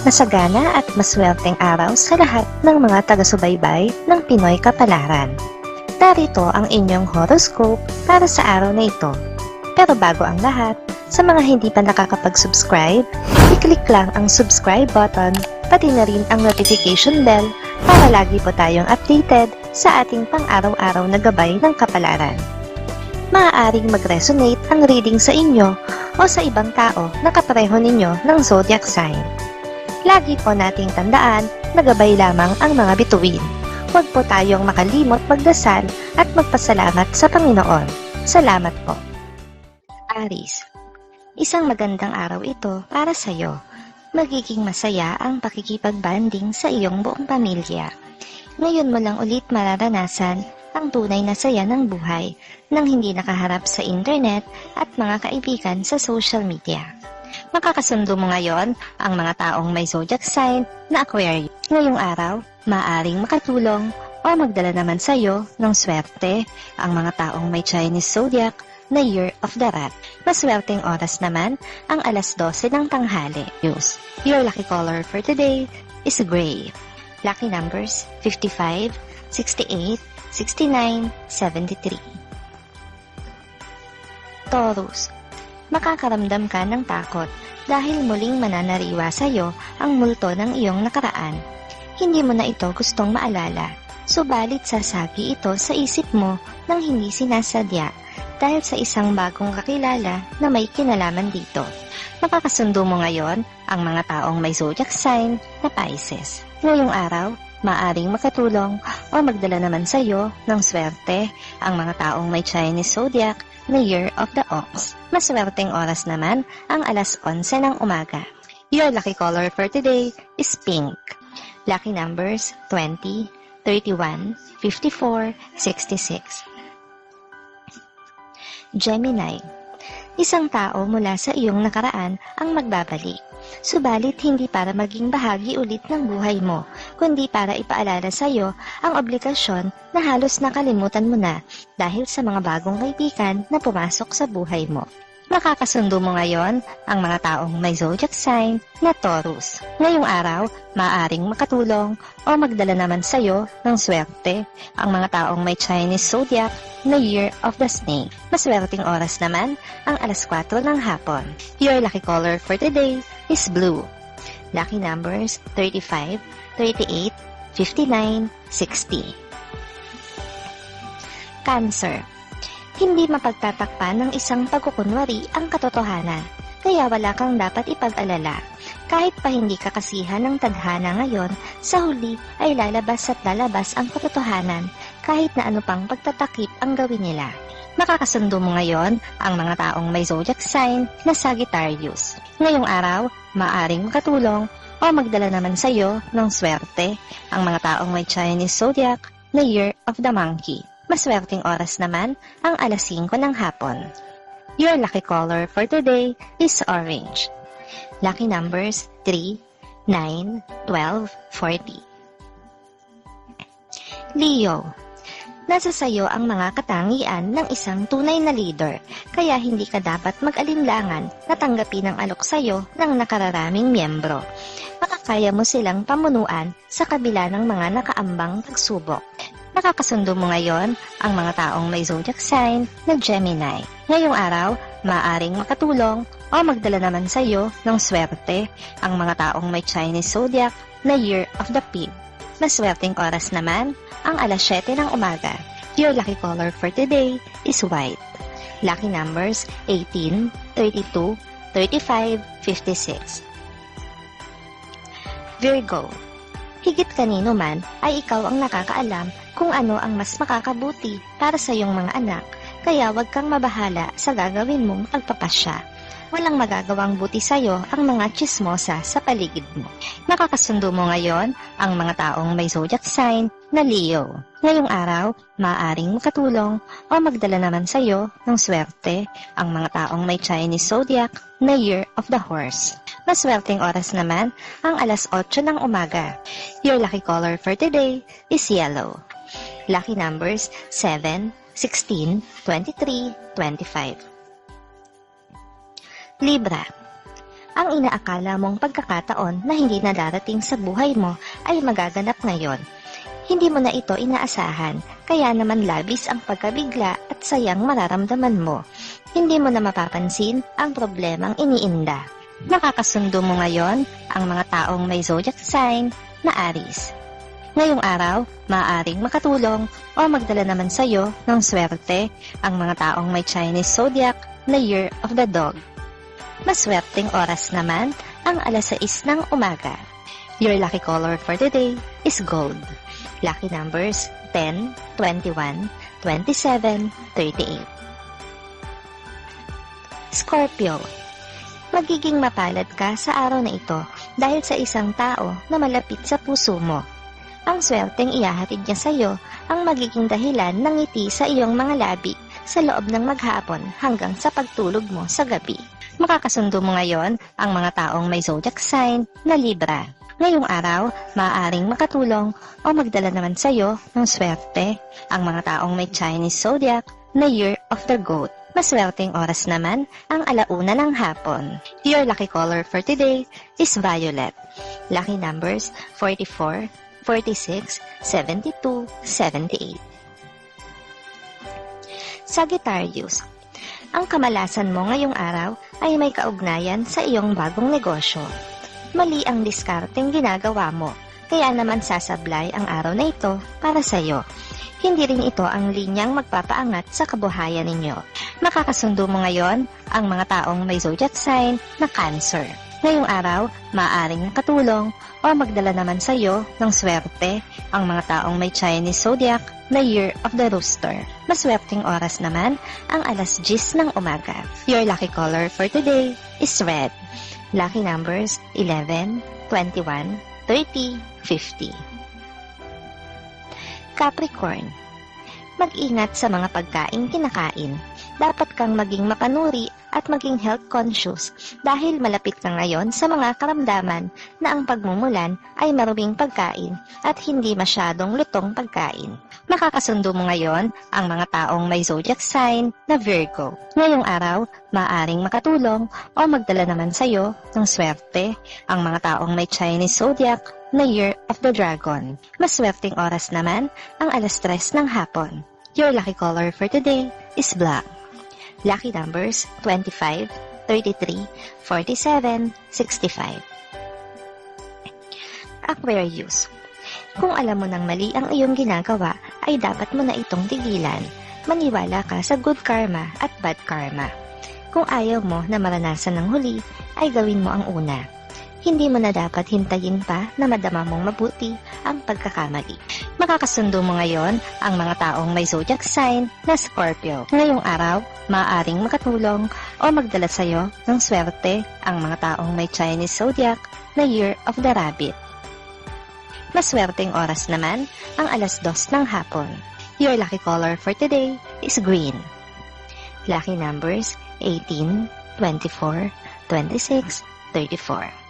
Masagana at maswerteng araw sa lahat ng mga taga-subaybay ng Pinoy Kapalaran. Narito ang inyong horoscope para sa araw na ito. Pero bago ang lahat, sa mga hindi pa nakakapag-subscribe, i-click lang ang subscribe button, pati na rin ang notification bell para lagi po tayong updated sa ating pang-araw-araw na gabay ng kapalaran. Maaaring mag-resonate ang reading sa inyo o sa ibang tao na kapareho ninyo ng zodiac sign. Lagi po nating tandaan na gabay lamang ang mga bituin. Huwag po tayong makalimot magdasal at magpasalamat sa Panginoon. Salamat po. Aries, isang magandang araw ito para sa iyo. Magiging masaya ang pakikipag-banding sa iyong buong pamilya. Ngayon mo lang ulit mararanasan ang tunay na saya ng buhay nang hindi nakaharap sa internet at mga kaibigan sa social media. Makakasundo mo ngayon ang mga taong may zodiac sign na Aquarius. Ngayong araw, maaaring makatulong o magdala naman sa iyo ng swerte ang mga taong may Chinese zodiac na Year of the Rat. Maswerteng oras naman ang alas 12 ng tanghali. Your lucky color for today is gray. Lucky numbers 55, 68, 69, 73. Taurus, makakaramdam ka ng takot dahil muling mananariwa sa iyo ang multo ng iyong nakaraan. Hindi mo na ito gustong maalala, subalit sasagi ito sa isip mo nang hindi sinasadya dahil sa isang bagong kakilala na may kinalaman dito. Makakasundo mo ngayon ang mga taong may zodiac sign na Pisces. Ngayong araw, maaring makatulong o magdala naman sa iyo ng swerte ang mga taong may Chinese zodiac na Year of the Ox. Maswerteng oras naman ang alas 11 ng umaga. Your lucky color for today is pink. Lucky numbers 20, 31, 54, 66. Gemini, isang tao mula sa iyong nakaraan ang magbabalik. Subalit hindi para maging bahagi ulit ng buhay mo, kundi para ipaalala sa iyo ang obligasyon na halos nakalimutan mo na dahil sa mga bagong kaibigan na pumasok sa buhay mo. Makakasundo mo ngayon ang mga taong may zodiac sign na Taurus. Ngayong araw, maaaring makatulong o magdala naman sa iyo ng swerte ang mga taong may Chinese zodiac na Year of the Snake. Maswerteng oras naman ang alas 4 ng hapon. Your lucky color for today is blue. Lucky numbers 35, 38, 59, 60. Cancer, hindi mapagtatakpan ng isang pagkukunwari ang katotohanan, kaya wala kang dapat ipag-alala. Kahit pa hindi ka kasihan ng tadhana ngayon, sa huli ay lalabas at lalabas ang katotohanan kahit na ano pang pagtatakip ang gawin nila. Makakasundo mo ngayon ang mga taong may zodiac sign na Sagittarius. Ngayong araw, maaring makatulong o magdala naman sa iyo ng swerte ang mga taong may Chinese zodiac na Year of the Monkey. Maswerteng oras naman ang alas 5 ng hapon. Your lucky color for today is orange. Lucky numbers 3, 9, 12, 40. Leo, nasa sayo ang mga katangian ng isang tunay na leader, kaya hindi ka dapat mag-alinlangan na tanggapin ang alok sayo ng nakararaming miyembro. Makakaya mo silang pamunuan sa kabila ng mga nakaambang pagsubok. Makakasundo mo ngayon ang mga taong may zodiac sign na Gemini. Ngayong araw, maaaring makatulong o magdala naman sa iyo ng swerte ang mga taong may Chinese zodiac na Year of the Pig. Maswerteng oras naman ang alas 7 ng umaga. Your lucky color for today is white. Lucky numbers 18, 32, 35, 56. Virgo, higit kanino man ay ikaw ang nakakaalam kung ano ang mas makakabuti para sa iyong mga anak, kaya huwag kang mabahala sa gagawin mong pagpapasya. Walang magagawang buti sa iyo ang mga tsismosa sa paligid mo. Nakakasundo mo ngayon ang mga taong may zodiac sign na Leo. Ngayong araw, maaaring makatulong o magdala naman sa iyo ng swerte ang mga taong may Chinese zodiac na Year of the Horse. Maswerteng oras naman ang alas 8 ng umaga. Your lucky color for today is yellow. Lucky numbers 7, 16, 23, 25. Libra, Ang inaakala mong pagkakataon na hindi na darating sa buhay mo ay magaganap ngayon. Hindi mo na ito inaasahan, kaya naman labis ang pagkabigla at sayang mararamdaman mo. Hindi mo na mapapansin ang problemang iniinda. Nakakasundo mo ngayon ang mga taong may zodiac sign na Aries. Ngayong araw, maaaring makatulong o magdala naman sa iyo ng swerte ang mga taong may Chinese zodiac na Year of the Dog. Maswerteng oras naman ang alas 6 ng umaga. Your lucky color for today is gold. Lucky numbers 10, 21, 27, 38. Scorpio. Magiging mapalad ka sa araw na ito dahil sa isang tao na malapit sa puso mo. Ang swerteng ihahatid niya sa iyo ang magiging dahilan ng ngiti sa iyong mga labi sa loob ng maghapon hanggang sa pagtulog mo sa gabi. Makakasundo mo ngayon ang mga taong may zodiac sign na Libra. Ngayong araw, maaaring makatulong o magdala naman sa iyo ng swerte ang mga taong may Chinese zodiac na Year of the Goat. Maswerteng oras naman ang alauna ng hapon. Your lucky color for today is violet. Lucky numbers 44, 46, 72, 78. Sagittarius. Ang kamalasan mo ngayong araw ay may kaugnayan sa iyong bagong negosyo. Mali ang diskarteng ginagawa mo, kaya naman sasablay ang araw na ito para sa iyo. Hindi rin ito ang linyang magpapaangat sa kabuhayan ninyo. Makakasundo mo ngayon ang mga taong may zodiac sign na Cancer. Ngayong araw, maaaring nakatulong o magdala naman sa iyo ng swerte ang mga taong may Chinese zodiac na Year of the Rooster. Maswerteng oras naman ang alas 10 ng umaga. Your lucky color for today is red. Lucky numbers 11, 21, 30, 50. Capricorn. Mag-ingat sa mga pagkaing kinakain. Dapat kang maging mapanuri at maging health conscious dahil malapit ka ngayon sa mga karamdaman na ang pagmumulan ay maruming pagkain at hindi masyadong lutong pagkain. Makakasundo mo ngayon ang mga taong may zodiac sign na Virgo. Ngayong araw, maaaring makatulong o magdala naman sa iyo ng swerte ang mga taong may Chinese zodiac na Year of the Dragon. Maswerteng oras naman ang alas 3 ng hapon. Your lucky color for today is black. Lucky numbers 25, 33, 47, 65. Aquarius. Kung alam mo nang mali ang iyong ginagawa, ay dapat mo na itong tigilan. Maniwala ka sa good karma at bad karma. Kung ayaw mo na maranasan ng huli, ay gawin mo ang una. Hindi mo na dapat hintayin pa na madama mong mabuti ang pagkakamali. Makakasundo mo ngayon ang mga taong may zodiac sign na Scorpio. Ngayong araw, maaaring makatulong o magdala sa iyo ng swerte ang mga taong may Chinese zodiac na Year of the Rabbit. Maswerteng oras naman ang alas 2 ng hapon. Your lucky color for today is green. Lucky numbers 18, 24, 26, 34.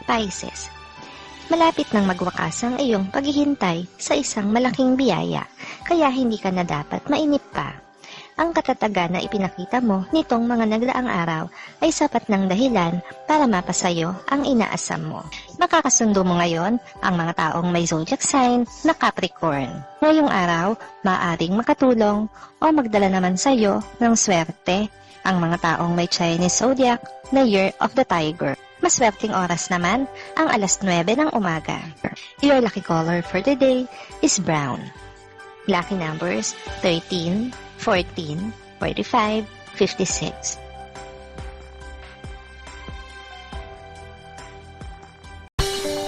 Pisces. Malapit nang magwakas ang iyong paghihintay sa isang malaking biyaya, kaya hindi ka na dapat mainip pa. Ang katatagan na ipinakita mo nitong mga nagdaang araw ay sapat ng dahilan para mapasayo ang inaasam mo. Makakasundo mo ngayon ang mga taong may zodiac sign na Capricorn. Ngayong araw, maaaring makatulong o magdala naman sa iyo ng swerte ang mga taong may Chinese zodiac na Year of the Tiger. Maswerteng oras naman ang alas 9 ng umaga. Your lucky color for today is brown. Lucky numbers 13, 14, 45, 56.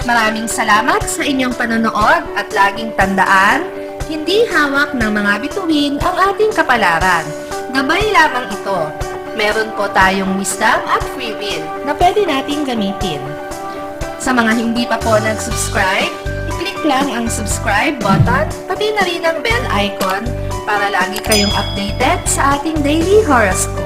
Maraming salamat sa inyong panonood at laging tandaan, hindi hawak ng mga bituin ang ating kapalaran. Gabay lamang ito. Meron po tayong wisdom at free will na pwede nating gamitin. Sa mga hindi pa po nag-subscribe, i-click lang ang subscribe button, pati na rin ang bell icon para lagi kayong updated sa ating daily horoscope.